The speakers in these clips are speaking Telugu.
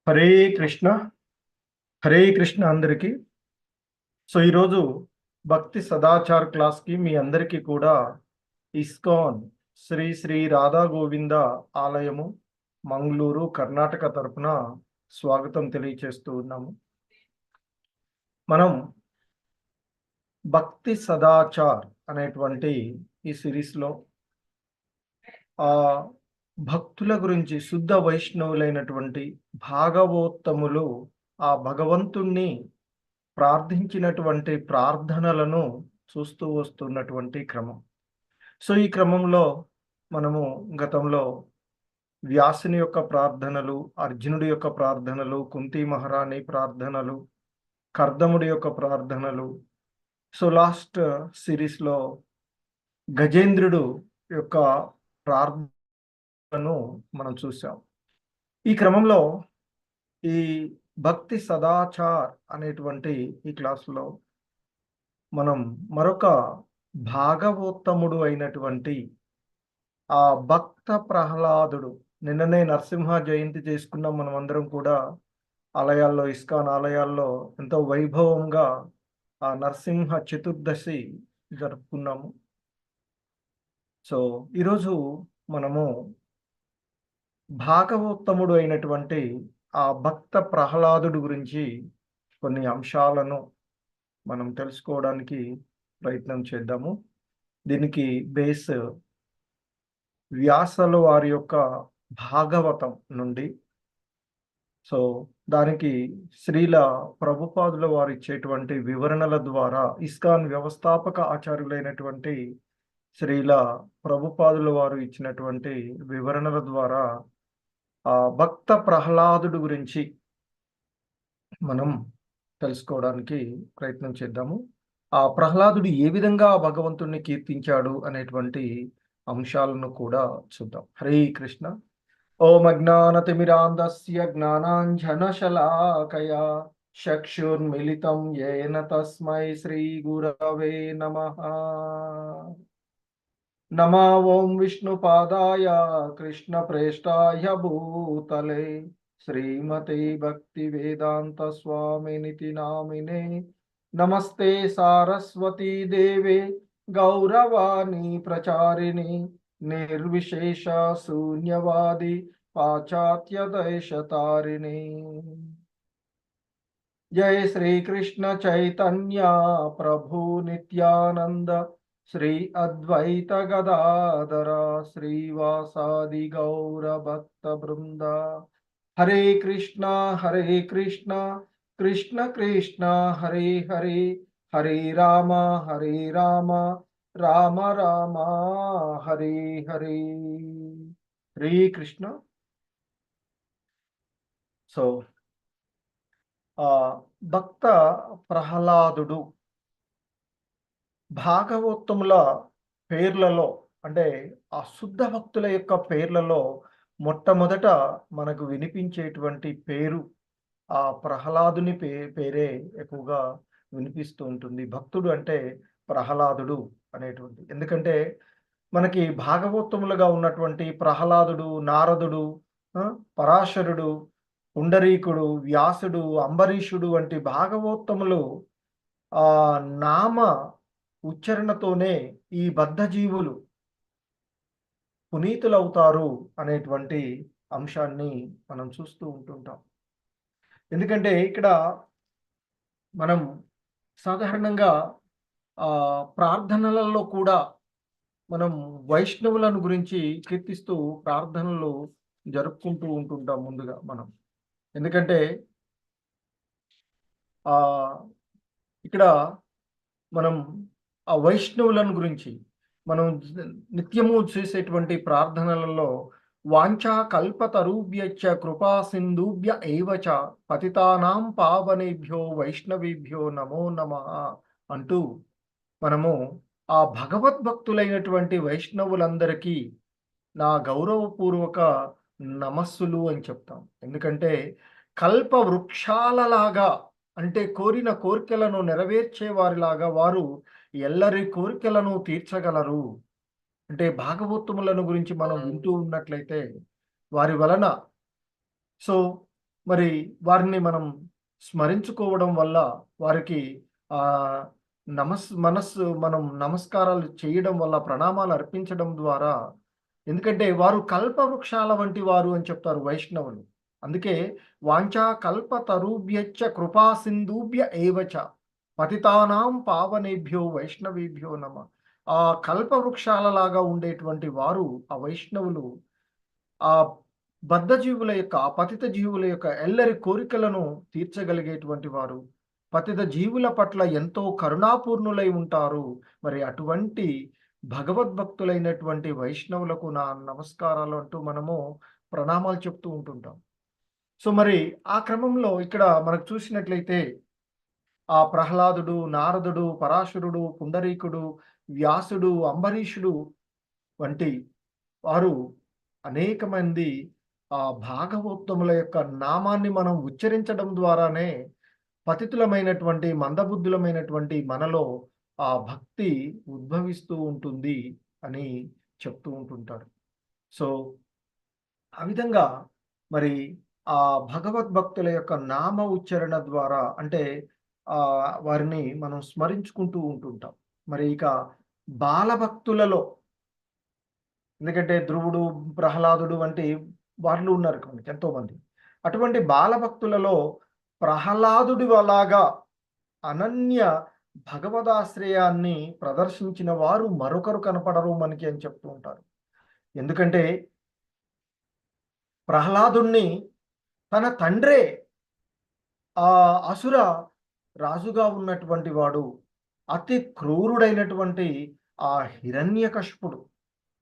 హరే కృష్ణ. హరే కృష్ణ అందరికీ. ఈరోజు భక్తి సదాచార్ క్లాస్కి మీ అందరికీ కూడా ఇస్కాన్ శ్రీ శ్రీ రాధా గోవింద ఆలయము మంగళూరు కర్ణాటక తరపున స్వాగతం తెలియచేస్తూ ఉన్నాము. మనం భక్తి సదాచార్ అనేటువంటి ఈ సిరీస్లో ఆ భక్తుల గురించి శుద్ధ వైష్ణవులైనటువంటి భాగవోత్తములు ఆ భగవంతుణ్ణి ప్రార్థించినటువంటి ప్రార్థనలను చూస్తూ వస్తున్నటువంటి క్రమం. ఈ క్రమంలో మనము గతంలో వ్యాసుని యొక్క ప్రార్థనలు, అర్జునుడి యొక్క ప్రార్థనలు, కుంతి మహారాణి ప్రార్థనలు, కర్దముడి యొక్క ప్రార్థనలు, లాస్ట్ సిరీస్లో గజేంద్రుడు యొక్క ప్రార్థనను మనం చూసాం. ఈ క్రమంలో ఈ భక్తి సదాచార్ అనేటువంటి ఈ క్లాసులో మనం మరొక భాగవోత్తముడు అయినటువంటి ఆ భక్త ప్రహ్లాదుడు, నిన్ననే నరసింహ జయంతి చేసుకున్నాం. మనం అందరం కూడా ఆలయాల్లో, ఇస్కాన్ ఆలయాల్లో ఎంతో వైభవంగా ఆ నరసింహ చతుర్దశి జరుపుకున్నాము. ఈరోజు మనము భాగవోత్తముడు అయినటువంటి ఆ భక్త ప్రహ్లాదుడు గురించి కొన్ని అంశాలను మనం తెలుసుకోవడానికి ప్రయత్నం చేద్దాము. దీనికి బేస్ వ్యాసుల వారి యొక్క భాగవతం నుండి. దానికి శ్రీల ప్రభుపాదుల వారు ఇచ్చేటువంటి వివరణల ద్వారా, ఇస్కాన్ వ్యవస్థాపక ఆచార్యులైనటువంటి శ్రీల ప్రభుపాదుల వారు ఇచ్చినటువంటి వివరణల ద్వారా ఆ భక్త ప్రహ్లాదుడు గురించి మనం తెలుసుకోవడానికి ప్రయత్నం చేద్దాము. ఆ ప్రహ్లాదుడు ఏ విధంగా భగవంతుణ్ణి కీర్తించాడు అనేటువంటి అంశాలను కూడా చూద్దాం. హరే కృష్ణ. ఓం అజ్ఞానతిమిరాంధస్య జ్ఞానాంజనశలాకయా చక్షుర్మిలితం యేన తస్మై శ్రీ గురవే నమః. నమో ఓం విష్ణుపాదాయ కృష్ణప్రేష్టాయ భూతలే శ్రీమతే భక్తి వేదాంత స్వామినితి నామినే. నమస్తే సారస్వతీ దేవే గౌరవాణి ప్రచారిణి నిర్విశేష శూన్యవాది పాశ్చాత్య దేశతారిణి. జయ శ్రీకృష్ణ చైతన్య ప్రభు నిత్యానంద శ్రీ అద్వైత గదాధర శ్రీవాసాది గౌర భక్త బృంద. హరే కృష్ణ కృష్ణ కృష్ణ హరే హరే, హరే రామ రామ రామ హరే హరే. హరే కృష్ణ. భక్త ప్రహ్లాదుడు భాగవతముల పేర్లలో, అంటే ఆ శుద్ధ భక్తుల యొక్క పేర్లలో మొట్టమొదట మనకు వినిపించేటువంటి పేరు ఆ ప్రహ్లాదుని పేరే ఎక్కువగా వినిపిస్తూ ఉంటుంది. భక్తుడు అంటే ప్రహ్లాదుడు అనేటువంటి. ఎందుకంటే మనకి భాగవతములుగా ఉన్నటువంటి ప్రహ్లాదుడు, నారదుడు, పరాశరుడు, పుండరీకుడు, వ్యాసుడు, అంబరీషుడు వంటి భాగవతములు ఆ నామ ఉచ్చారణతోనే ఈ బద్ధజీవులు పునీతులవుతారు అనేటువంటి అంశాన్ని మనం చూస్తూ ఉంటుంటాం. ఎందుకంటే ఇక్కడ మనం సాధారణంగా ప్రార్థనలలో కూడా మనం వైష్ణవులను గురించి కీర్తిస్తూ ప్రార్థనలు జరుపుకుంటూ ఉంటుంటాం ముందుగా మనం. ఎందుకంటే ఇక్కడ మనం ఆ వైష్ణవులను గురించి మనం నిత్యము చేసేటువంటి ప్రార్థనలలో వాంఛా కల్పతరుభ్యశ్చ కృపా సింధుభ్య ఏవచ పతితానాం పావనేభ్యో వైష్ణవేభ్యో నమో నమః అంటూ మనము ఆ భగవద్భక్తులైనటువంటి వైష్ణవులందరికీ నా గౌరవపూర్వక నమస్సులు అని చెప్తాం. ఎందుకంటే కల్ప వృక్షాలలాగా, అంటే కోరిన కోరికలను నెరవేర్చే వారిలాగా వారు ఎల్లరి కోరికలను తీర్చగలరు. అంటే భాగవతములను గురించి మనం వింటూ ఉన్నట్లయితే వారి వలన మరి వారిని మనం స్మరించుకోవడం వల్ల వారికి మనం నమస్కారాలు చేయడం వల్ల, ప్రణామాలు అర్పించడం ద్వారా, ఎందుకంటే వారు కల్పవృక్షాల వంటి వారు అని చెప్తారు వైష్ణవులు. అందుకే వాంఛా కల్పతరుభ్యశ్చ కృపా సింధుభ్య ఏవచ పతితానాం పావనేభ్యో వైష్ణవేభ్యో నమః. ఆ కల్పవృక్షాలలాగా ఉండేటువంటి వారు ఆ వైష్ణవులు ఆ బద్ధజీవుల యొక్క, ఆ పతిత జీవుల యొక్క ఎల్లరి కోరికలను తీర్చగలిగేటువంటి వారు. పతిత జీవుల పట్ల ఎంతో కరుణాపూర్ణులై ఉంటారు. మరి అటువంటి భగవద్భక్తులైనటువంటి వైష్ణవులకు నా నమస్కారాలు అంటూ మనము ప్రణామాలు చెప్తూ ఉంటుంటాం. సో మరి ఆ క్రమంలో ఇక్కడ మనకు చూసినట్లయితే ఆ ప్రహ్లాదుడు, నారదుడు, పరాశరుడు, పుండరీకుడు, వ్యాసుడు, అంబరీషుడు వంటి వారు అనేక మంది ఆ భాగవోత్తముల యొక్క నామాన్ని మనం ఉచ్చరించడం ద్వారానే పతితులమైనటువంటి, మందబుద్ధులమైనటువంటి మనలో ఆ భక్తి ఉద్భవిస్తూ ఉంటుంది అని చెప్తూ ఉంటుంటారు. సో ఆ విధంగా మరి ఆ భగవద్భక్తుల యొక్క నామ ఉచ్చరణ ద్వారా అంటే వారిని మనం స్మరించుకుంటూ ఉంటుంటాం. మరి ఇక బాలభక్తులలో, ఎందుకంటే ధ్రువుడు, ప్రహ్లాదుడు వంటి వాళ్ళు ఉన్నారు మనకి ఎంతోమంది. అటువంటి బాలభక్తులలో ప్రహ్లాదుడి అలాగా అనన్య భగవదాశ్రయాన్ని ప్రదర్శించిన వారు మరొకరు కనపడరు మనకి అని చెప్తూ ఉంటారు. ఎందుకంటే ప్రహ్లాదుణ్ణి తన తండ్రే ఆ అసుర రాజుగా ఉన్నటువంటి వాడు, అతి క్రూరుడైనటువంటి ఆ హిరణ్యకశిపుడు.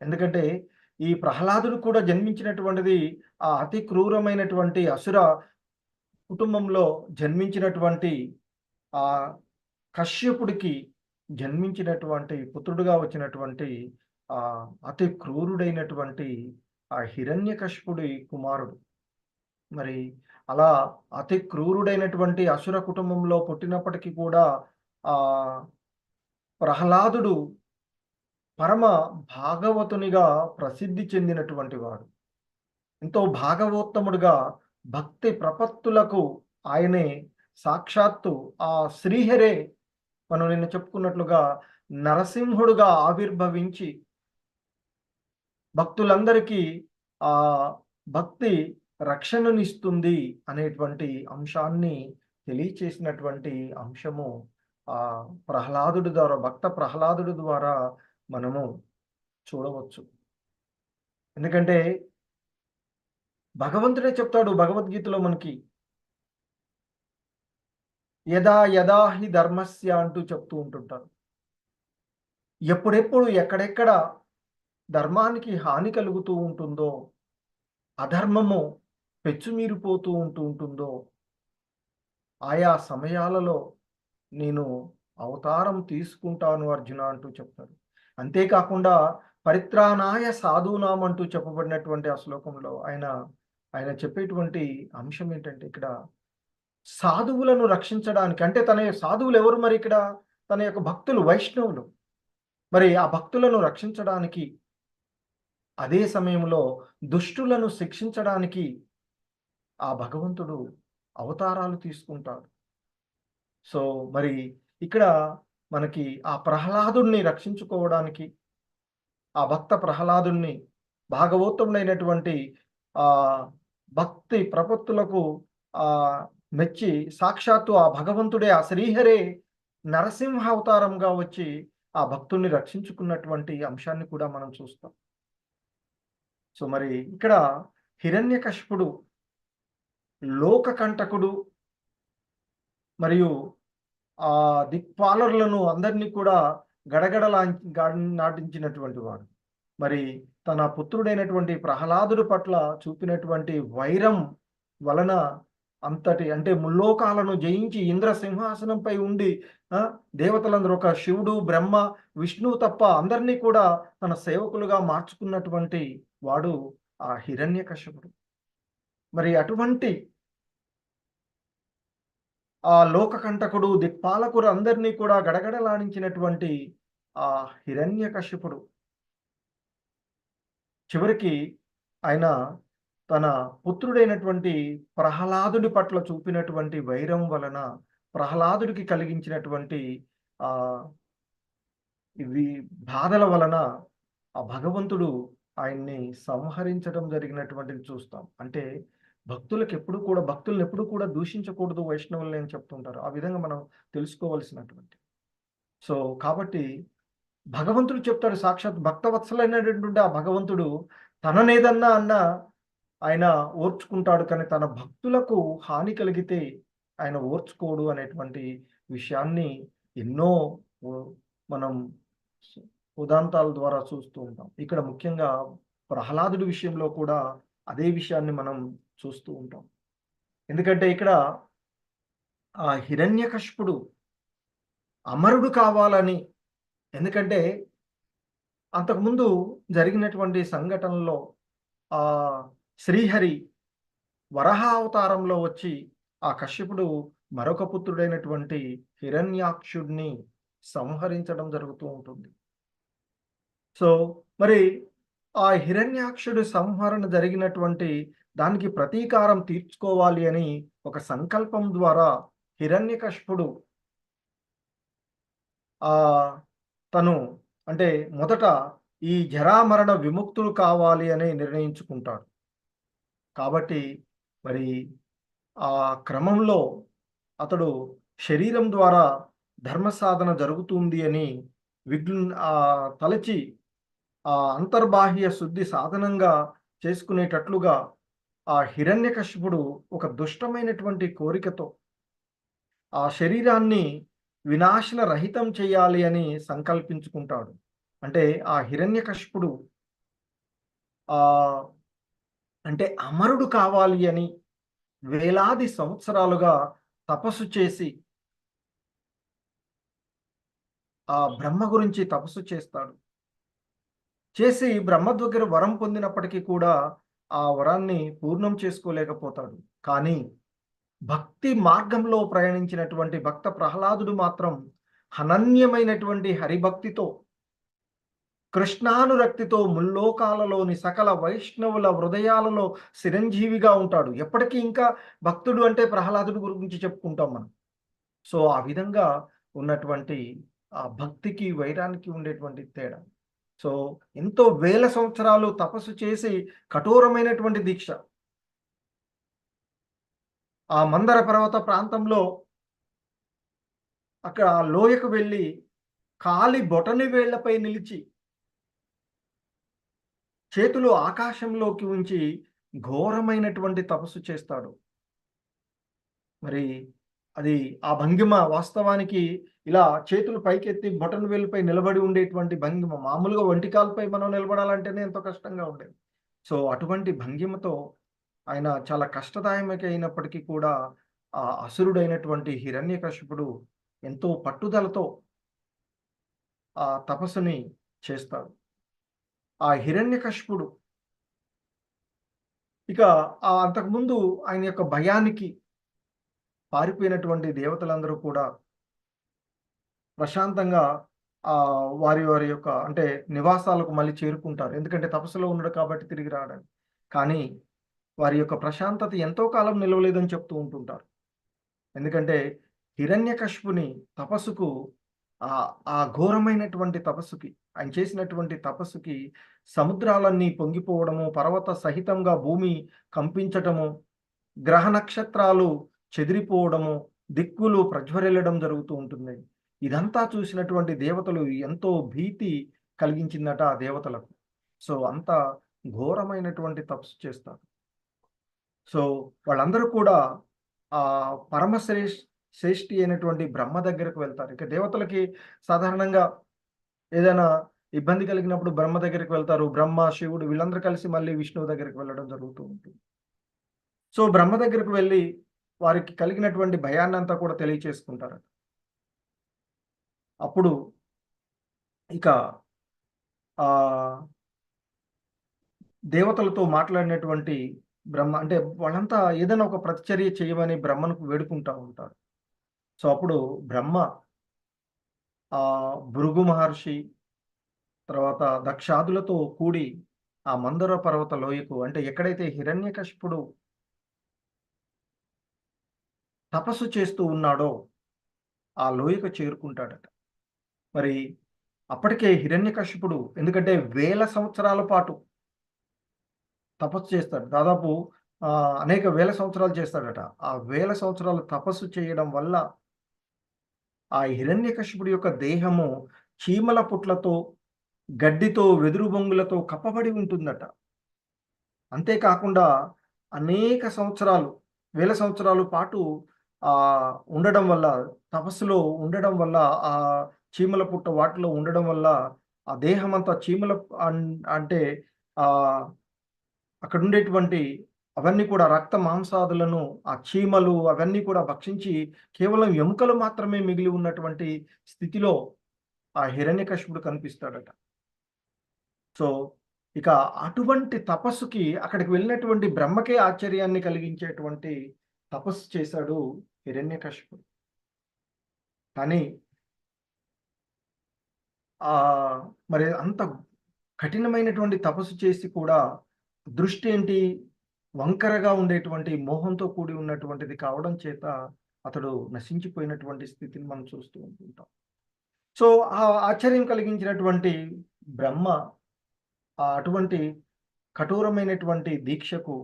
ఎందుకంటే ఈ ప్రహ్లాదుడు కూడా జన్మించినటువంటిది ఆ అతి క్రూరమైనటువంటి అసుర కుటుంబంలో జన్మించినటువంటి ఆ కశ్యపుడికి జన్మించినటువంటి పుత్రుడుగా వచ్చినటువంటి ఆ అతి క్రూరుడైనటువంటి ఆ హిరణ్యకశిపుడి కుమారుడు. మరి అలా అతి క్రూరుడైనటువంటి అసుర కుటుంబంలో పుట్టినప్పటికీ కూడా ఆ ప్రహ్లాదుడు పరమ భాగవతునిగా ప్రసిద్ధి చెందినటువంటి వాడు. ఎంతో భాగవోత్తముడుగా భక్తి ప్రపత్తులకు ఆయనే సాక్షాత్తు ఆ శ్రీహరే, మనం నిన్న చెప్పుకున్నట్లుగా నరసింహుడుగా ఆవిర్భవించి భక్తులందరికీ ఆ భక్తి రక్షణనిస్తుంది అనేటువంటి అంశాన్ని తెలియచేసినటువంటి అంశము ఆ ప్రహ్లాదుడి ద్వారా, భక్త ప్రహ్లాదుడి ద్వారా మనము చూడవచ్చు. ఎందుకంటే భగవంతుడే చెప్తాడు భగవద్గీతలో మనకి, యదా యదా హి ధర్మస్య అంటూ చెప్తూ ఉంటుంటారు. ఎప్పుడెప్పుడు ఎక్కడెక్కడ ధర్మానికి హాని కలుగుతూ ఉంటుందో, అధర్మము పెచ్చుమీరిపోతూ ఉంటుందో, ఆయా సమయాలలో నేను అవతారం తీసుకుంటాను అర్జున అంటూ చెప్తారు. అంతేకాకుండా పరిత్రాణాయ సాధూనాం అంటూ చెప్పబడినటువంటి ఆ శ్లోకంలో ఆయన చెప్పేటువంటి అంశం ఏంటంటే, ఇక్కడ సాధువులను రక్షించడానికి, అంటే సాధువులు ఎవరు మరి ఇక్కడ? తన యొక్క భక్తులు, వైష్ణవులు. మరి ఆ భక్తులను రక్షించడానికి, అదే సమయంలో దుష్టులను శిక్షించడానికి ఆ భగవంతుడు అవతారాలు తీసుకుంటాడు. సో మరి ఇక్కడ మనకి ఆ ప్రహ్లాదుణ్ణి రక్షించుకోవడానికి, ఆ భక్త ప్రహ్లాదుణ్ణి భాగవోత్తముడైనటువంటి ఆ భక్తి ప్రపత్తులకు ఆ మెచ్చి సాక్షాత్తు ఆ భగవంతుడే, ఆ శ్రీహరే నరసింహ అవతారంగా వచ్చి ఆ భక్తుల్ని రక్షించుకున్నటువంటి అంశాన్ని కూడా మనం చూస్తాం. సో మరి ఇక్కడ హిరణ్యకశిపుడు లోకకంటకుడు, మరియు ఆ దిక్పాలరులను అందరినీ కూడా నాటించినటువంటి వాడు. మరి తన పుత్రుడైనటువంటి ప్రహ్లాదుడి పట్ల చూపినటువంటి వైరం వలన అంతటి, అంటే ముల్లోకాలను జయించి ఇంద్ర సింహాసనంపై ఉండి దేవతలందరూ, ఒక శివుడు, బ్రహ్మ, విష్ణువు తప్ప అందరినీ కూడా తన సేవకులుగా మార్చుకున్నటువంటి వాడు ఆ హిరణ్యకశిపుడు. మరి అటువంటి ఆ లోకకంటకుడు, దిక్పాలకుడు అందరినీ కూడా గడగడలాడించినటువంటి ఆ హిరణ్యకశిపుడు చివరికి ఆయన తన పుత్రుడైనటువంటి ప్రహ్లాదుడి పట్ల చూపినటువంటి వైరం వలన ప్రహ్లాదుడికి కలిగించినటువంటి ఆ ఇవి బాధల వలన ఆ భగవంతుడు ఆయన్ని సంహరించడం జరిగినటువంటిది చూస్తాం. అంటే భక్తుల్ని ఎప్పుడు కూడా దూషించకూడదు వైష్ణవుల్ని అని చెప్తుంటారు. ఆ విధంగా మనం తెలుసుకోవాల్సినటువంటి. సో, కాబట్టి భగవంతుడు చెప్తాడు, సాక్షాత్ భక్తవత్సలైనటువంటి ఆ భగవంతుడు తననేదన్నా అన్నా ఆయన ఓర్చుకుంటాడు. కానీ తన భక్తులకు హాని కలిగితే ఆయన ఓర్చుకోడు అనేటువంటి విషయాన్ని ఎన్నో ఉ మనం సు ఉదాంతాల ద్వారా చూస్తూ ఉంటాం. ఇక్కడ ముఖ్యంగా ప్రహ్లాదుడి విషయంలో కూడా అదే విషయాన్ని మనం చూస్తూ ఉంటాం. ఎందుకంటే ఇక్కడ ఆ హిరణ్యకశిపుడు అమరుడు కావాలని, ఎందుకంటే అంతకుముందు జరిగినటువంటి సంఘటనలో ఆహ్, శ్రీహరి వరాహ అవతారంలో వచ్చి ఆ కశ్యపుడు మరొక పుత్రుడైనటువంటి హిరణ్యాక్షుడిని సంహరించడం జరుగుతూ ఉంటుంది. సో, మరి ఆ హిరణ్యాక్షుడి సంహరణ జరిగినటువంటి దానికి ప్రతీకారం తీర్చుకోవాలి అని ఒక సంకల్పం ద్వారా హిరణ్యకశిపుడు ఆహ్, తను అంటే మొదట ఈ జరామరణ విముక్తుడు కావాలి అని నిర్ణయించుకుంటాడు. కాబట్టి మరి ఆ క్రమంలో అతడు శరీరం ద్వారా ధర్మ సాధన జరుగుతుంది అని తలచి ఆ అంతర్బాహ్య శుద్ధి సాధనంగా చేసుకునేటట్లుగా ఆ హిరణ్యకశిపుడు ఒక దుష్టమైనటువంటి కోరికతో ఆ శరీరాన్ని వినాశన రహితం చేయాలి అని సంకల్పించుకుంటాడు. అంటే ఆ హిరణ్యకశిపుడు ఆహ్, అంటే అమరుడు కావాలి అని వేలాది సంవత్సరాలుగా తపస్సు చేసి ఆ బ్రహ్మ గురించి తపస్సు చేస్తాడు. చేసి బ్రహ్మ దగ్గర వరం పొందినప్పటికీ కూడా ఆ వరాన్ని పూర్ణం చేసుకోలేకపోతాడు. కానీ భక్తి మార్గంలో ప్రయాణించినటువంటి భక్త ప్రహ్లాదుడు మాత్రం అనన్యమైనటువంటి హరిభక్తితో, కృష్ణానురక్తితో ముల్లోకాలలోని సకల వైష్ణవుల హృదయాలలో చిరంజీవిగా ఉంటాడు. ఎప్పటికీ ఇంకా భక్తుడు అంటే ప్రహ్లాదుడి గురించి చెప్పుకుంటాం మనం. సో, ఆ విధంగా ఉన్నటువంటి ఆ భక్తికి, వైరానికి ఉండేటువంటి తేడా. సో, ఎంతో వేల సంవత్సరాలు తపస్సు చేసి కఠోరమైనటువంటి దీక్ష. ఆ మందర పర్వత ప్రాంతంలో అక్కడ ఆ లోయకు వెళ్ళి కాలి బొటని వేళ్ళపై నిలిచి, చేతులు ఆకాశంలోకి ఉంచి ఘోరమైనటువంటి తపస్సు చేస్తాడు. మరి అది ఆ భంగిమ వాస్తవానికి ఇలా చేతులు పైకెత్తి బొటన వేలుపై నిలబడి ఉండేటువంటి భంగిమ. మామూలుగా ఒంటి కాలుపై మనం నిలబడాలంటేనే ఎంతో కష్టంగా ఉండేది. సో, అటువంటి భంగిమతో ఆయన చాలా కష్టదాయకమైనప్పటికీ కూడా ఆ అసురుడైనటువంటి హిరణ్యకశిపుడు ఎంతో పట్టుదలతో ఆ తపస్సుని చేస్తాడు. ఆ హిరణ్యకశిపుడు ఇక అంతకుముందు ఆయన యొక్క భయానికి పారిపోయినటువంటి దేవతలందరూ కూడా ప్రశాంతంగా వారి వారి యొక్క అంటే నివాసాలకు మళ్ళీ చేరుకుంటారు. ఎందుకంటే తపస్సులో ఉన్నాడు కాబట్టి తిరిగి రావడానికి. కానీ వారి యొక్క ప్రశాంతత ఎంతో కాలం నిలవలేదని చెప్తూ ఉంటుంటారు. ఎందుకంటే హిరణ్యకశిపుని తపస్సుకు ఆ ఘోరమైనటువంటి తపస్సుకి, ఆయన చేసినటువంటి తపస్సుకి సముద్రాలన్నీ పొంగిపోవడము, పర్వత సహితంగా భూమి కంపించటము, గ్రహ నక్షత్రాలు చెదిరిపోవడము, దిక్కులు ప్రజ్వరిల్లడం జరుగుతూ ఉంటుంది. ఇదంతా చూసినటువంటి దేవతలు ఎంతో భీతి కలిగించిందట ఆ దేవతలకు. సో, అంత ఘోరమైనటువంటి తపస్సు చేస్తారు. సో, వాళ్ళందరూ కూడా శ్రేష్ఠి అయినటువంటి బ్రహ్మ దగ్గరకు వెళ్తారు. ఇక దేవతలకి సాధారణంగా ఏదైనా ఇబ్బంది కలిగినప్పుడు బ్రహ్మ దగ్గరికి వెళ్తారు. బ్రహ్మ, శివుడు వీళ్ళందరూ కలిసి మళ్ళీ విష్ణువు దగ్గరికి వెళ్ళడం జరుగుతూ ఉంటుంది. సో, బ్రహ్మ దగ్గరకు వెళ్లి వారికి కలిగినటువంటి భయాన్నంతా కూడా తెలియచేసుకుంటారట. అప్పుడు ఇక ఆహ్, దేవతలతో మాట్లాడినటువంటి బ్రహ్మ అంటే వాళ్ళంతా ఏదైనా ఒక ప్రతిచర్య చేయమని బ్రహ్మను వేడుకుంటా ఉంటారు. సో, అప్పుడు బ్రహ్మ భృగు మహర్షి, తర్వాత దక్షాదులతో కూడి ఆ మందర పర్వత లోయకు, అంటే ఎక్కడైతే హిరణ్యకశిపుడు తపస్సు చేస్తూ ఉన్నాడో ఆ లోయకు చేరుకుంటాడట. మరి అప్పటికే హిరణ్యకశిపుడు, ఎందుకంటే వేల సంవత్సరాల పాటు తపస్సు చేస్తాడు. దాదాపు అనేక వేల సంవత్సరాలు చేస్తాడట. ఆ వేల సంవత్సరాలు తపస్సు చేయడం వల్ల ఆ హిరణ్యకశిపుడి యొక్క దేహము చీమల పుట్లతో, గడ్డితో, వెదురు బొంగులతో కప్పబడి ఉంటుందట. అంతేకాకుండా అనేక సంవత్సరాలు, వేల సంవత్సరాల పాటు ఉండడం వల్ల, తపస్సులో ఉండడం వల్ల, ఆ చీమల పుట్ట వాటిలో ఉండడం వల్ల ఆ దేహమంతా చీమల అంటే ఆహ్, అక్కడుండేటువంటి అవన్నీ కూడా రక్త మాంసాదులను ఆ చీమలు అవన్నీ కూడా భక్షించి కేవలం ఎముకలు మాత్రమే మిగిలి ఉన్నటువంటి స్థితిలో ఆ హిరణ్యకశిపుడు కనిపిస్తాడట. సో, ఇక అటువంటి తపస్సుకి అక్కడికి వెళ్ళినటువంటి బ్రహ్మకే ఆశ్చర్యాన్ని కలిగించేటువంటి తపస్సు చేశాడు హిరణ్యకశిపుడు. కానీ ఆహ్, మరి అంత కఠినమైనటువంటి తపస్సు చేసి కూడా దృష్టేంటి వంకరగా ఉండేటువంటి మోహంతో కూడి ఉన్నటువంటిది కావడం చేత అతడు నశించిపోయినటువంటి స్థితిని మనం చూస్తూ ఉంటుంటాం. సో, ఆ ఆశ్చర్యం కలిగించినటువంటి బ్రహ్మ అటువంటి కఠోరమైనటువంటి దీక్షకు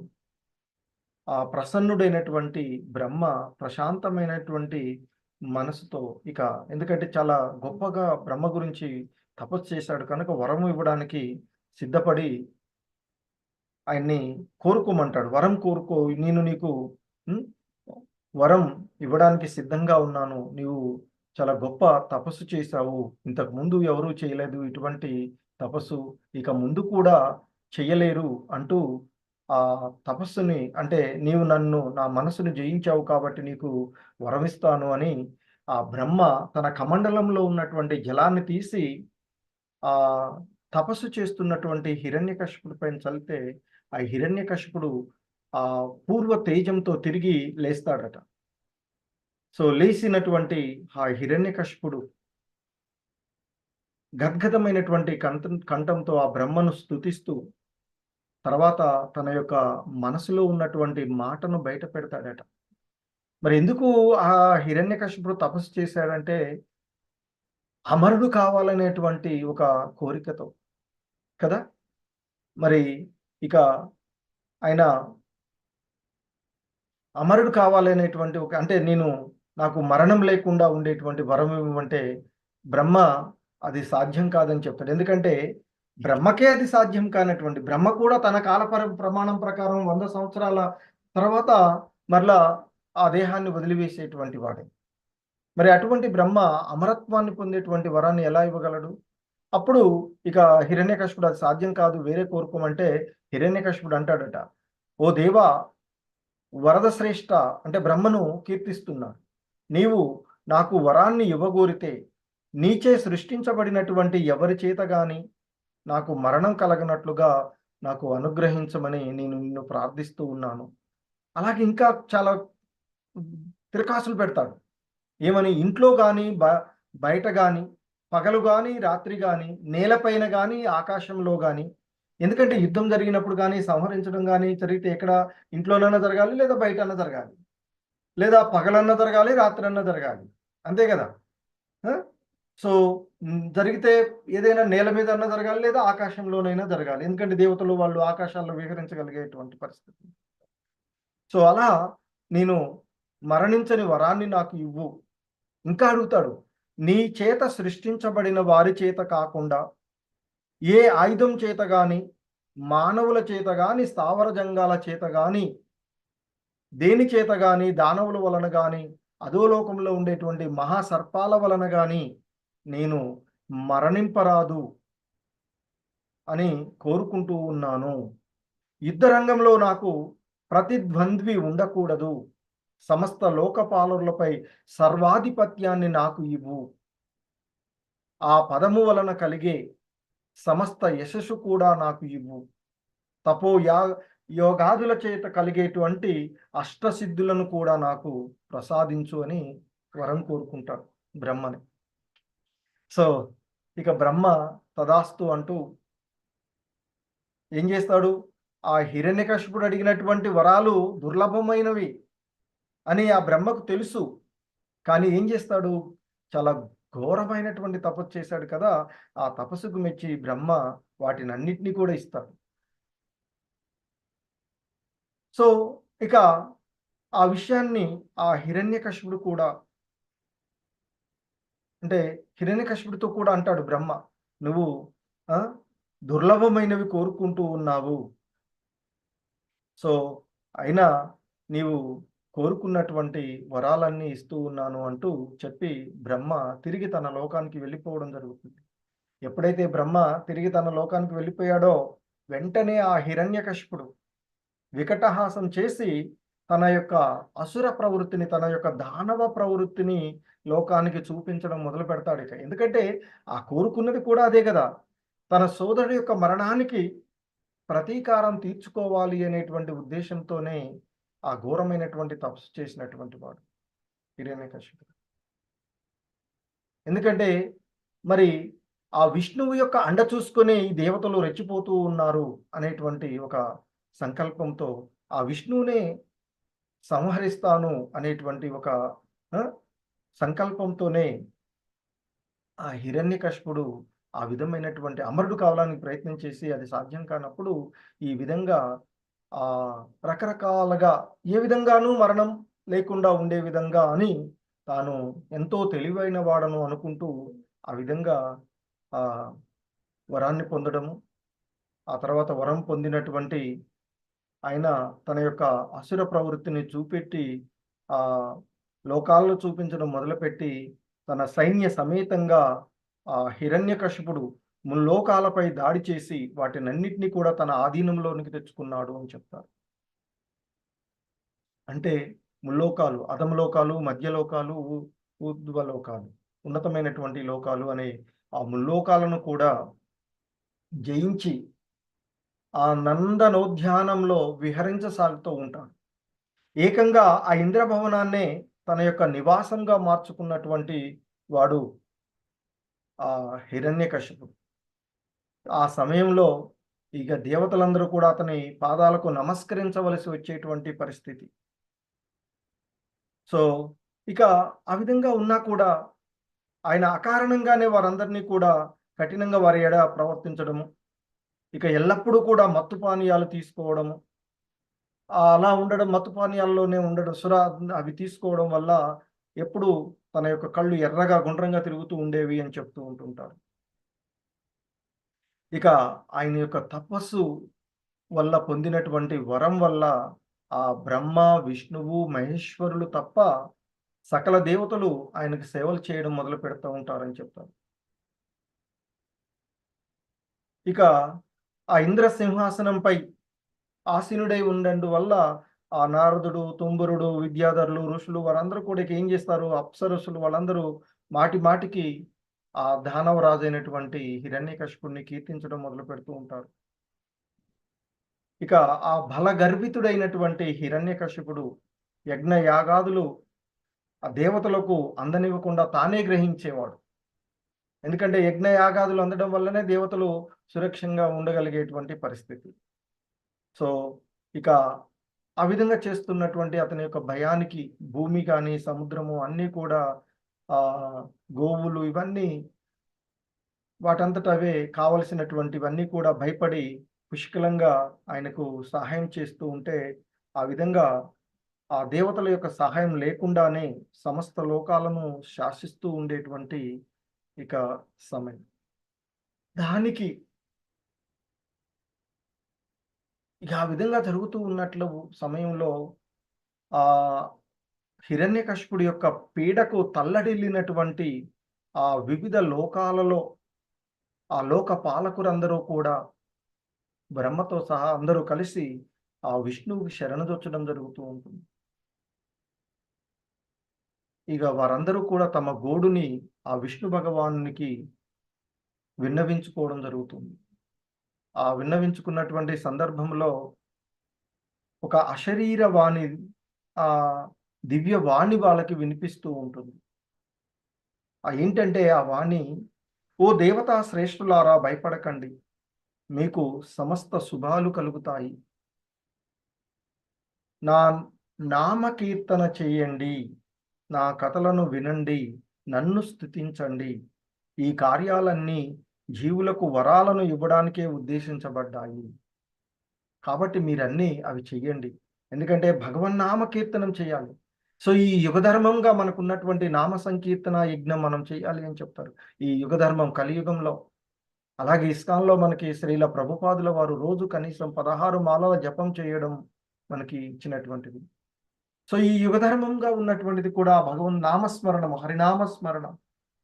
ప్రసన్నుడైనటువంటి బ్రహ్మ ప్రశాంతమైనటువంటి మనసుతో, ఇక ఎందుకంటే చాలా గొప్పగా బ్రహ్మ గురించి తపస్సు చేశాడు కనుక వరం ఇవ్వడానికి సిద్ధపడి ఆయన్ని కోరుకోమంటాడు. వరం కోరుకో, నేను నీకు హ్మ్, వరం ఇవ్వడానికి సిద్ధంగా ఉన్నాను. నీవు చాలా గొప్ప తపస్సు చేశావు. ఇంతకుముందు ఎవరు చేయలేదు ఇటువంటి తపస్సు. ఇక ముందు కూడా చెయ్యలేరు అంటూ ఆ తపస్సుని, అంటే నీవు నన్ను, నా మనసును జయించావు కాబట్టి నీకు వరమిస్తాను అని ఆ బ్రహ్మ తన కమండలంలో ఉన్నటువంటి జలాన్ని తీసి ఆహ్, తపస్సు చేస్తున్నటువంటి హిరణ్యకశిపుడి పైన చల్లితే, ఆ హిరణ్యకశిపుడు పూర్వ తేజంతో తిరిగి లేస్తాడట. సో, లేసినటువంటి ఆ హిరణ్యకశిపుడు గద్గదమైనటువంటి కంఠంతో ఆ బ్రహ్మను స్తుతిస్తూ, తర్వాత తన యొక్క మనసులో ఉన్నటువంటి మాటను బయట పెడతాడట. మరి ఎందుకు ఆ హిరణ్యకశిపుడు తపస్సు చేశాడంటే, అమరుడు కావాలనేటువంటి ఒక కోరికతో కదా! మరి ఇక ఆయన అమరుడు కావాలి అనేటువంటి ఒక, అంటే నాకు మరణం లేకుండా ఉండేటువంటి వరం ఇవ్వమంటే బ్రహ్మ అది సాధ్యం కాదని చెప్తాడు. ఎందుకంటే బ్రహ్మకే అది సాధ్యం కానటువంటి, బ్రహ్మ కూడా తన ప్రమాణం ప్రకారం 100 సంవత్సరాల తర్వాత మరలా ఆ దేహాన్ని వదిలివేసేటువంటి వాడే. మరి అటువంటి బ్రహ్మ అమరత్వాన్ని పొందేటువంటి వరాన్ని ఎలా ఇవ్వగలడు? అప్పుడు ఇక హిరణ్యకశిపుడు అది సాధ్యం కాదు, వేరే కోరుకోమంటే హిరణ్యకశిపుడు అంటాడట, "ఓ దేవా! వరద శ్రేష్ఠ", అంటే బ్రహ్మను కీర్తిస్తున్నాడు. "నీవు నాకు వరాన్ని ఇవ్వగోరితే నీచే సృష్టించబడినటువంటి ఎవరి చేత గాని నాకు మరణం కలగనట్లుగా నాకు అనుగ్రహించమని నేను నిన్ను ప్రార్థిస్తూ ఉన్నాను." అలాగే ఇంకా చాలా తిరకాసులు పెడతాడు. ఏమని? ఇంట్లో గాని, బయట గాని, పగలు గాని, రాత్రి గాని, నేలపైన గాని, ఆకాశంలో గాని, ఎందుకంటే యుద్ధం జరిగినప్పుడు గాని, సంహరించడం గాని జరిగితే ఎక్కడ? ఇంట్లోనన్నా జరగాలి, లేదా బయటన్నా జరగాలి. లేదా పగలన్నా జరగాలి, రాత్రన్నా జరగాలి. అంతే గదా! ఆ! సో, జరిగితే ఏదైనా నేల మీదన్నా జరగాలి, లేదా ఆకాశంలోనైనా జరగాలి. ఎందుకంటే దేవతలు వాళ్ళు ఆకాశాల్లో విహరించగలిగేటువంటి పరిస్థితి. సో, అలా నేను మరణించని వరాన్ని నాకు ఇవ్వు. ఇంకా అడుగుతాడు, నీ చేత సృష్టించబడిన వారి చేత కాకుండా ఏ ఆయుధం చేత గాని, మానవుల చేత గాని, స్థావర జంగాల చేత గాని, దేని చేత గాని, దానవుల వలన గాని, అధోలోకంలో ఉండేటువంటి మహాసర్పాల వలన గాని నేను మరణింపరాదు అని కోరుకుంటూ ఉన్నాను. యుద్ధ రంగంలో నాకు ప్రతిద్వంద్వి ఉండకూడదు. సమస్త లోకపాలులపై సర్వాధిపత్యాన్ని నాకు ఇవ్వు. ఆ పదము వలన కలిగే సమస్త యశస్సు కూడా నాకు ఇవ్వు. తపో యోగాదుల చేత కలిగేటువంటి అష్టసిద్ధులను కూడా నాకు ప్రసాదించు అని వరం కోరుకుంటాడు బ్రహ్మని. సో, ఇక బ్రహ్మ తదాస్తు అంటూ ఏం చేస్తాడు? ఆ హిరణ్యకశిపుడు అడిగినటువంటి వరాలు దుర్లభమైనవి అని ఆ బ్రహ్మకు తెలుసు. కానీ ఏం చేస్తాడు? చాలా ఘోరమైనటువంటి తపస్సు చేశాడు కదా! ఆ తపస్సుకు మెచ్చి బ్రహ్మ వాటినన్నిటిని కూడా ఇస్తాడు. సో, ఇక ఆ విషయాన్ని ఆ హిరణ్యకశిపుడు కూడా అంటే హిరణ్యకశిపుడితో కూడా అంటాడు బ్రహ్మ. "నువ్వు ఆ! దుర్లభమైనవి కోరుకుంటూ ఉన్నావు. సో, అయినా నీవు కోరుకున్నటువంటి వరాలన్నీ ఇస్తూ ఉన్నాను" అంటూ చెప్పి బ్రహ్మ తిరిగి తన లోకానికి వెళ్ళిపోవడం జరుగుతుంది. ఎప్పుడైతే బ్రహ్మ తిరిగి తన లోకానికి వెళ్ళిపోయాడో, వెంటనే ఆ హిరణ్యకశిపుడు వికటహాసం చేసి తన యొక్క అసుర ప్రవృత్తిని, తన యొక్క దానవ ప్రవృత్తిని లోకానికి చూపించడం మొదలుపెడతాడిక. ఎందుకంటే, ఆ కోరుకున్నది కూడా అదే గదా! తన సోదరుడి యొక్క మరణానికి ప్రతీకారం తీర్చుకోవాలి అనేటువంటి ఉద్దేశంతోనే ఆ ఘోరమైనటువంటి తపస్సు చేసినటువంటి వాడు హిరణ్యకశిపుడు. ఎందుకంటే, మరి ఆ విష్ణువు యొక్క అండ చూసుకొని ఈ దేవతలు రెచ్చిపోతూ ఉన్నారు అనేటువంటి ఒక సంకల్పంతో ఆ విష్ణువునే సంహరిస్తాను అనేటువంటి ఒక ఆ! సంకల్పంతోనే ఆ హిరణ్యకశిపుడు ఆ విధమైనటువంటి అమరుడు కావడానికి ప్రయత్నం చేసి అది సాధ్యం కానప్పుడు ఈ విధంగా రకరకాలుగా ఏ విధంగానూ మరణం లేకుండా ఉండే విధంగా అని తాను ఎంతో తెలివైన వాడను అనుకుంటూ ఆ విధంగా ఆహ్, వరాన్ని పొందడము, ఆ తర్వాత వరం పొందినటువంటి ఆయన తన యొక్క అసుర ప్రవృత్తిని చూపెట్టి ఆహ్, లోకాల్లో చూపించడం మొదలుపెట్టి, తన సైన్య సమేతంగా హిరణ్యకశిపుడు ముల్లోకాలపై దాడి చేసి, వాటినన్నిటిని కూడా తన ఆధీనంలోనికి తెచ్చుకున్నాడు అని చెప్తారు. అంటే ముల్లోకాలు, అధమలోకాలు, మధ్యలోకాలు, ఊర్ధ్వలోకాలు, ఉన్నతమైనటువంటి లోకాలు అనే ఆ ముల్లోకాలను కూడా జయించి, ఆ నందనోద్యానంలో విహరించసాగుతూ ఉంటాడు. ఏకంగా ఆ ఇంద్రభవనాన్నే తన యొక్క నివాసంగా మార్చుకున్నటువంటి వాడు హిరణ్యకశిపుడు. ఆ సమయంలో ఇక దేవతలందరూ కూడా అతని పాదాలకు నమస్కరించవలసి వచ్చేటువంటి పరిస్థితి. సో, ఇక ఆ విధంగా ఉన్నా కూడా ఆయన అకారణంగానే వారందరినీ కూడా కఠినంగా వారి ఎడ ప్రవర్తించడము. ఇక ఎల్లప్పుడూ కూడా మత్తు పానీయాలు తీసుకోవడము. అలా ఉండడం మత్తు పానీయాల్లోనే ఉండడం అవి తీసుకోవడం వల్ల ఎప్పుడూ తన యొక్క కళ్ళు ఎర్రగా, గుండ్రంగా తిరుగుతూ ఉండేవి అని చెప్తూ ఉంటుంటారు. ఇక ఆయన యొక్క తపస్సు వల్ల పొందినటువంటి వరం వల్ల ఆ బ్రహ్మ, విష్ణువు, మహేశ్వరులు తప్ప సకల దేవతలు ఆయనకు సేవలు చేయడం మొదలు పెడతా ఉంటారని చెప్తారు. ఇక ఆ ఇంద్ర సింహాసనంపై ఆసీనుడై ఉండడం వల్ల ఆ నారదుడు, తుంబురుడు, విద్యాధరులు, ఋషులు వారందరూ కూడా ఇక ఏం చేస్తారు? అప్సరసులు వాళ్ళందరూ మాటి మాటికి ఆ దానవరాజైనటువంటి హిరణ్యకశిపుడిని కీర్తించడం మొదలుపెడుతూ ఉంటారు. ఇక ఆ బలగర్వితుడైనటువంటి హిరణ్యకశిపుడు యజ్ఞ యాగాదులు ఆ దేవతలకు అందనివ్వకుండా తానే గ్రహించేవాడు. ఎందుకంటే యజ్ఞ యాగాదులు అందడం వల్లనే దేవతలు సురక్షంగా ఉండగలిగేటువంటి పరిస్థితి. సో, ఇక ఆ విధంగా చేస్తున్నటువంటి అతని యొక్క భయానికి భూమి కానీ, సముద్రము అన్నీ కూడా ఆహ్, గోవులు ఇవన్నీ వాటంతట అవే కావలసినటువంటివన్నీ కూడా భయపడి పుష్కలంగా ఆయనకు సహాయం చేస్తూ ఉంటే, ఆ విధంగా ఆ దేవతల యొక్క సహాయం లేకుండానే సమస్త లోకాలను శాసిస్తూ ఉండేటువంటి ఇక సమయం. దానికి ఇక ఆ విధంగా జరుగుతూ ఉన్నట్లు సమయంలో ఆహ్, హిరణ్యకశిపుడి యొక్క పీడకు తల్లడిల్లినటువంటి ఆ వివిధ లోకాలలో ఆ లోక పాలకులందరూ కూడా బ్రహ్మతో సహా అందరూ కలిసి ఆ విష్ణువుకి శరణుజొచ్చడం జరుగుతూ ఉంటుంది. ఇక వారందరూ కూడా తమ గోడుని ఆ విష్ణు భగవానునికి విన్నవించుకోవడం జరుగుతుంది. ఆ విన్నవించుకున్నటువంటి సందర్భంలో ఒక అశరీర వాణి ఆహ్, దివ్య వాణి వాళ్ళకి వినిపిస్తూ ఉంటుంది. ఏంటంటే ఆ వాణి, "ఓ దేవతా శ్రేష్ఠులారా భయపడకండి. మీకు సమస్త శుభాలు కలుగుతాయి. నా నామకీర్తన చెయ్యండి, నా కథలను వినండి, నన్ను స్తుతించండి. ఈ కార్యాలన్నీ జీవులకు వరాలను ఇవ్వడానికే ఉద్దేశించబడ్డాయి. కాబట్టి మీరన్నీ అవి చెయ్యండి. ఎందుకంటే భగవన్నామ కీర్తనం చేయాలి. సో, ఈ యుగధర్మంగా మనకున్నటువంటి నామ సంకీర్తన యజ్ఞం మనం చేయాలి అని చెప్తారు. ఈ యుగధర్మం కలియుగంలో. అలాగే ఇస్కాన్‌లో మనకి శ్రీల ప్రభుపాదుల వారు రోజు కనీసం 16 మాలల జపం చేయడం మనకి ఇచ్చినటువంటిది. సో, ఈ యుగధర్మంగా ఉన్నటువంటిది కూడా భగవన్ నామస్మరణం, హరినామస్మరణం.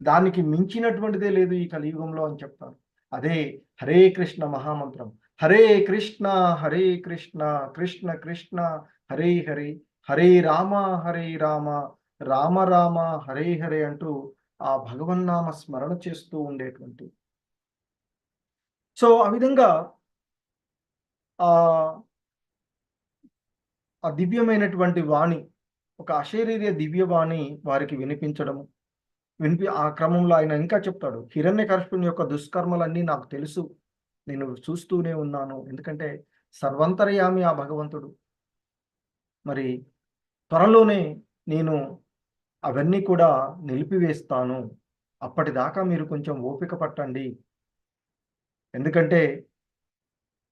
దానికి మించినటువంటిదే లేదు ఈ కలియుగంలో అని చెప్తారు. అదే హరే కృష్ణ మహామంత్రం. హరే కృష్ణ, హరే కృష్ణ, కృష్ణ కృష్ణ, హరే హరే, హరే రామ, హరే రామ, రామ రామ, హరే హరే అంటూ ఆ భగవన్నామ స్మరణ చేస్తూ ఉండేటువంటి. సో, ఆ విధంగా ఆహ్, ఆ దివ్యమైనటువంటి వాణి, ఒక అశరీర దివ్యవాణి వారికి వినిపించడము. ఆ క్రమంలో ఆయన ఇంకా చెప్తాడు. హిరణ్యకశిపుని యొక్క దుష్కర్మలన్నీ నాకు తెలుసు. నేను చూస్తూనే ఉన్నాను. ఎందుకంటే సర్వాంతర్యామి ఆ భగవంతుడు. మరి త్వరలోనే నేను అవన్నీ కూడా నిలిపివేస్తాను. అప్పటిదాకా మీరు కొంచెం ఓపిక పట్టండి. ఎందుకంటే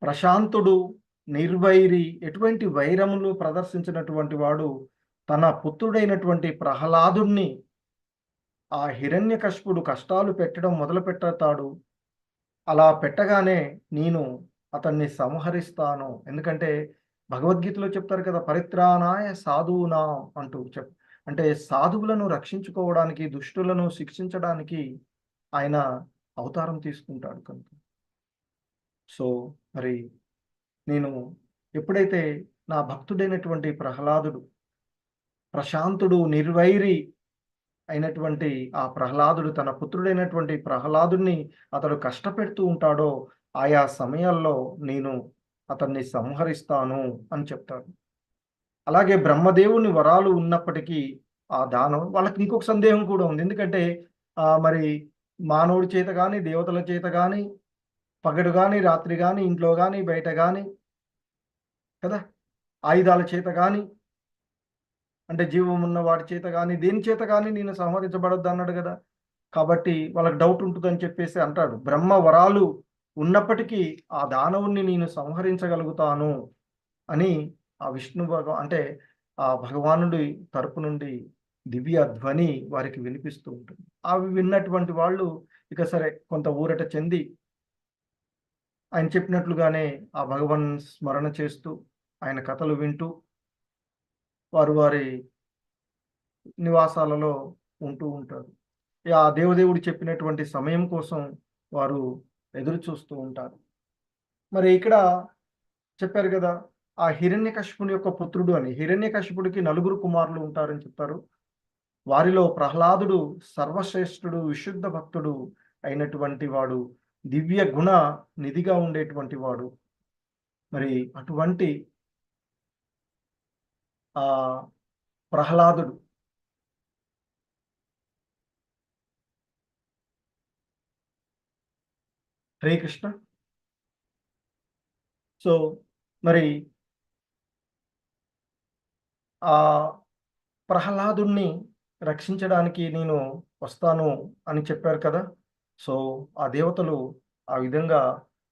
ప్రశాంతుడు, నిర్వైరి, ఎటువంటి వైరములు ప్రదర్శించినటువంటి వాడు తన పుత్రుడైనటువంటి ప్రహ్లాదుడిని ఆ హిరణ్యకశిపుడు కష్టాలు పెట్టడం మొదలుపెడతాడు. అలా పెట్టగానే నేను అతన్ని సంహరిస్తాను. ఎందుకంటే భగవద్గీతలో చెప్తారు కదా! పరిత్రాణాయ సాధూనాం అంటూ అంటే సాధువులను రక్షించుకోవడానికి, దుష్టులను శిక్షించడానికి ఆయన అవతారం తీసుకుంటాడు కనుక. సో, మరి నేను ఎప్పుడైతే నా భక్తుడైనటువంటి ప్రహ్లాదుడు, ప్రశాంతుడు, నిర్వైరి అయినటువంటి ఆ ప్రహ్లాదుడు తన పుత్రుడైనటువంటి ప్రహ్లాదుడిని అతడు కష్టపెడుతూ ఉంటాడో, ఆయా సమయాల్లో నేను అతన్ని సంహరిస్తాను అని చెప్తాడు. అలాగే బ్రహ్మదేవుని వరాలు ఉన్నప్పటికీ ఆ దానం వాళ్ళకి ఇంకొక సందేహం కూడా ఉంది. ఎందుకంటే మరి మానవుడి చేత గాని, దేవతల చేత గాని, పగలు గాని, రాత్రి గాని, ఇంట్లో గాని, బయట గాని కదా! ఆయుధాల చేత గాని, అంటే జీవం ఉన్న వాడి చేత గాని, దేని చేత గాని నేను సంహరించబడొద్దన్నాడు గదా! కాబట్టి వాళ్ళకి డౌట్ ఉంటుందని చెప్పేసి అంటాడు. బ్రహ్మ వరాలు ఉన్నప్పటికీ ఆ దానవుడిని నేను సంహరించగలుగుతాను అని ఆ విష్ణు అంటే ఆ భగవానుడి తరపు నుండి దివ్య ధ్వని వారికి వినిపిస్తూ ఉంటుంది. అవి విన్నటువంటి వాళ్ళు ఇక సరే కొంత ఊరట చెంది ఆయన చెప్పినట్లుగానే ఆ భగవన్ స్మరణ చేస్తూ, ఆయన కథలు వింటూ వారు వారి నివాసాలలో ఉంటూ ఉంటారు. ఆ దేవదేవుడు చెప్పినటువంటి సమయం కోసం వారు ఎదురు చూస్తూ ఉంటారు. మరి ఇక్కడ చెప్పారు గదా! ఆ హిరణ్యకశిపుని యొక్క పుత్రుడు అని. హిరణ్యకశిపుడికి నలుగురు కుమారులు ఉంటారని చెప్తారు. వారిలో ప్రహ్లాదుడు సర్వశ్రేష్ఠుడు, విశుద్ధ భక్తుడు అయినటువంటి వాడు. దివ్య గుణ నిధిగా ఉండేటువంటి వాడు. మరి అటువంటి ఆహ్, ప్రహ్లాదుడు హరే కృష్ణ. సో, మరి ఆహ్, ప్రహ్లాదుడిని రక్షించడానికి నేను వస్తాను అని చెప్పారు కదా! సో, ఆ దేవతలు ఆ విధంగా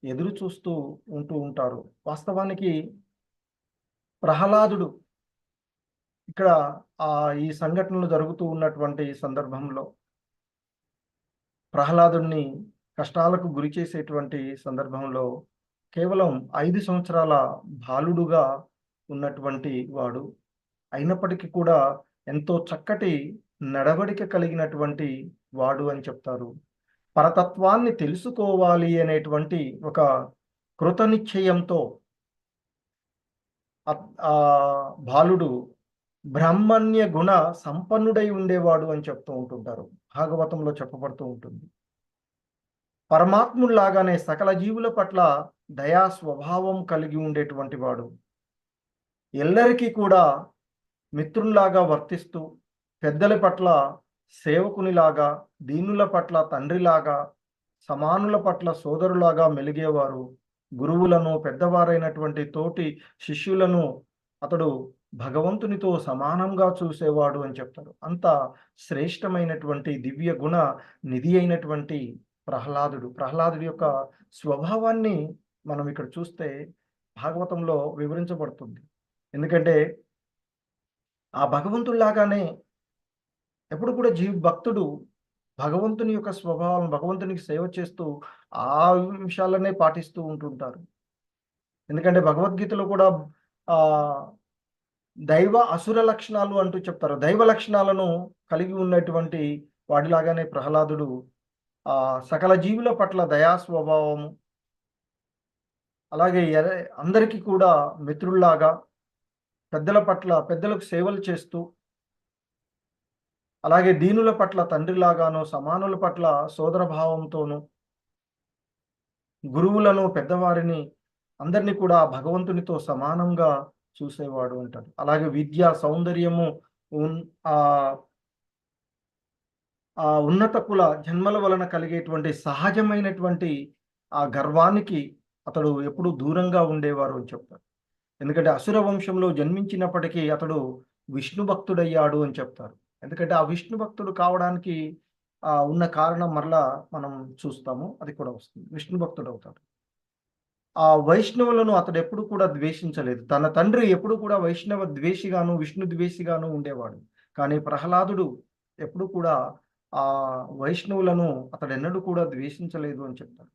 ఎదురు చూస్తూ ఉంటూ ఉంటారు. వాస్తవానికి ప్రహ్లాదుడు ఇక్కడ ఈ సంఘటనలు జరుగుతూ ఉన్నటువంటి సందర్భంలో ప్రహ్లాదుడిని కష్టాలకు గురి చేసేటువంటి సందర్భంలో కేవలం 5 సంవత్సరాల బాలుడుగా ఉన్నటువంటి వాడు. అయినప్పటికీ కూడా ఎంతో చక్కటి నడవడిక కలిగినటువంటి వాడు అని చెప్తారు. పరతత్వాన్ని తెలుసుకోవాలి అనేటువంటి ఒక కృతనిశ్చయంతో బాలుడు బ్రాహ్మణ్య గుణ సంపన్నుడై ఉండేవాడు అని చెప్తూ ఉంటుంటారు. భాగవతంలో చెప్పబడుతూ ఉంటుంది. పరమాత్ముల్లాగానే సకల జీవుల పట్ల దయా స్వభావం కలిగి ఉండేటువంటి వాడు. ఎల్లరికీ కూడా మిత్రునిలాగా వర్తిస్తూ, పెద్దల పట్ల సేవకునిలాగా, దీనుల పట్ల తండ్రిలాగా, సమానుల పట్ల సోదరులాగా మెలిగేవారు గురువులను, పెద్దవారైనటువంటి తోటి శిష్యులను అతడు భగవంతునితో సమానంగా చూసేవాడు అని చెప్తారు. అంత శ్రేష్టమైనటువంటి దివ్య గుణ నిధి అయినటువంటి ప్రహ్లాదుడు. ప్రహ్లాదుడి యొక్క స్వభావాన్ని మనం ఇక్కడ చూస్తే భాగవతంలో వివరించబడుతుంది. ఎందుకంటే ఆ భగవంతుడిలాగానే ఎప్పుడు కూడా భక్తుడు భగవంతుని యొక్క స్వభావం, భగవంతునికి సేవ చేస్తూ ఆ అంశాలనే పాటిస్తూ ఉంటుంటారు. ఎందుకంటే భగవద్గీతలో కూడా ఆహ్, దైవ అసుర లక్షణాలు అంటూ చెప్తారు. దైవ లక్షణాలను కలిగి ఉన్నటువంటి వాడిలాగానే ప్రహ్లాదుడు సకల జీవుల పట్ల దయా స్వభావము, అలాగే అందరికీ కూడా మిత్రుల్లాగా, పెద్దలకు సేవలు చేస్తూ, అలాగే దీనుల పట్ల తండ్రిలాగాను, సమానుల పట్ల సోదర భావంతోను, గురువులను, పెద్దవారిని అందరినీ కూడా భగవంతునితో సమానంగా చూసేవాడు అంటారు. అలాగే విద్య, సౌందర్యము, ఉన్ ఆహ్, ఆ ఉన్నత కుల జన్మల వలన కలిగేటువంటి సహజమైనటువంటి ఆ గర్వానికి అతడు ఎప్పుడూ దూరంగా ఉండేవారు అని చెప్తారు. ఎందుకంటే అసుర వంశంలో జన్మించినప్పటికీ అతడు విష్ణు భక్తుడయ్యాడు అని చెప్తారు. ఎందుకంటే ఆ విష్ణు భక్తుడు కావడానికి ఉన్న కారణం మరలా మనం చూస్తాము. అది కూడా వస్తుంది. విష్ణు భక్తుడవుతాడు. ఆ వైష్ణవులను అతడెప్పుడు కూడా ద్వేషించలేదు. తన తండ్రి ఎప్పుడు కూడా వైష్ణవ ద్వేషిగాను, విష్ణు ద్వేషిగాను ఉండేవాడు. కానీ ప్రహ్లాదుడు ఎప్పుడు కూడా వైష్ణవులను అతడెన్నడూ కూడా ద్వేషించలేదు అని చెప్తారు.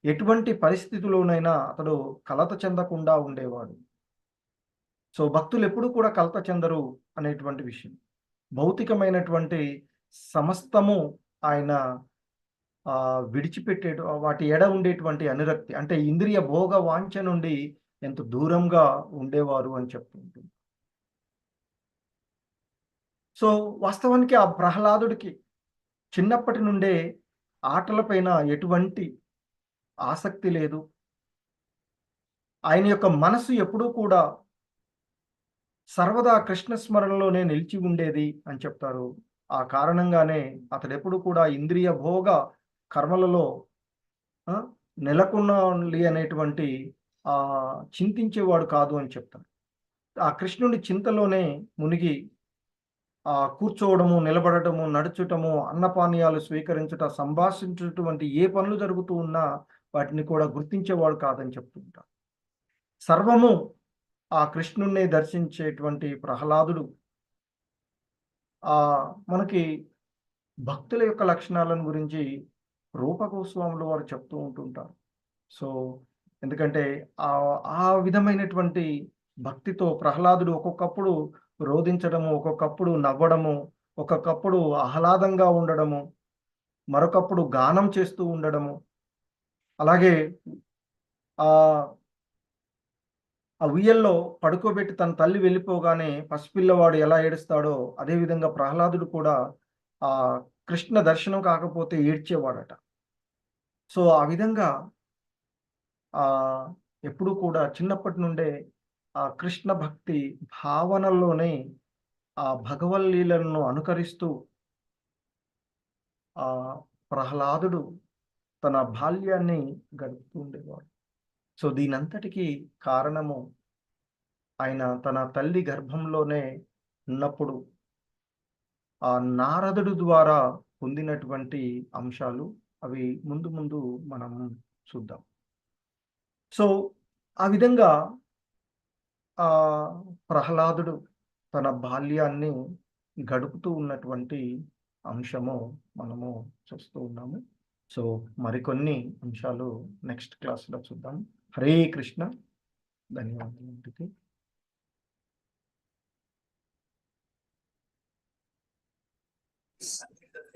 ఎటువంటి పరిస్థితిలోనైనా అతడు కలత చెందకుండా ఉండేవాడు. సో, భక్తులెప్పుడూ కూడా కలత చెందరు అనేటువంటి విషయం. భౌతికమైనటువంటి సమస్తము ఆయన వాటి ఎడ ఉండేటువంటి అనురక్తి. అంటే ఇంద్రియ భోగ వాంఛ నుండి ఎంత దూరంగా ఉండేవారు అని చెప్తూ ఉంటుంది. సో, వాస్తవానికి ఆ ప్రహ్లాదుడికి చిన్నప్పటి నుండే ఆటలపైన ఎటువంటి ఆసక్తి లేదు. ఆయన యొక్క మనసు ఎప్పుడూ కూడా సర్వదా కృష్ణ స్మరణలోనే నిలిచి ఉండేది అని చెప్తారు. ఆ కారణంగానే అతడెప్పుడు కూడా ఇంద్రియ భోగ కర్మలలో ఆ! నెలకొనాలి అనేటువంటి చింతించేవాడు కాదు అని చెప్తారు. ఆ కృష్ణుడి చింతలోనే మునిగి కూర్చోవడము, నిలబడటము, నడుచుటము, అన్నపానీయాలు స్వీకరించుట, సంభాషించుటువంటి ఏ పనులు జరుగుతూ ఉన్నా వాటిని కూడా గుర్తించేవాడు కాదని చెప్తూ ఉంటారు. సర్వము ఆ కృష్ణుడినే దర్శించేటువంటి ప్రహ్లాదుడు మనకి భక్తుల యొక్క లక్షణాలను గురించి రూప గోస్వాములు వారు చెప్తూ ఉంటుంటారు. సో, ఎందుకంటే ఆ విధమైనటువంటి భక్తితో ప్రహ్లాదుడు ఒక్కొక్కప్పుడు రోదించడము, ఒక్కొక్కప్పుడు నవ్వడము, ఒక్కొక్కప్పుడు ఆహ్లాదంగా ఉండడము, మరొకప్పుడు గానం చేస్తూ ఉండడము, అలాగే ఆహ్, ఆ ఉయ్యల్లో పడుకోబెట్టి తన తల్లి వెళ్ళిపోగానే పసిపిల్లవాడు ఎలా ఏడుస్తాడో, అదే విధంగా ప్రహ్లాదుడు కూడా కృష్ణ దర్శనం కాకపోతే ఏడ్చేవాడట. సో, ఆ విధంగా ఆహ్, ఎప్పుడూ కూడా చిన్నప్పటి నుండే కృష్ణ భక్తి భావనల్లోనే భగవల్లీలలను అనుకరిస్తూ ప్రహ్లాదుడు తన బాల్యాన్ని గడుపుతూ ఉండేవాడు. సో, దీనంతటికీ కారణము ఆయన తన తల్లి గర్భంలోనే ఉన్నప్పుడు నారదుడు ద్వారా పొందినటువంటి అంశాలు అవి ముందు ముందు మనం చూద్దాం. సో, ఆ విధంగా ప్రహ్లాదుడు తన బాల్యాన్ని గడుపుతూ ఉన్నటువంటి అంశము మనము చూస్తూ ఉన్నాము. సో, మరికొన్ని అంశాలు నెక్స్ట్ క్లాస్‌లో చూద్దాం. హరే కృష్ణ. ధన్యవాదాలు.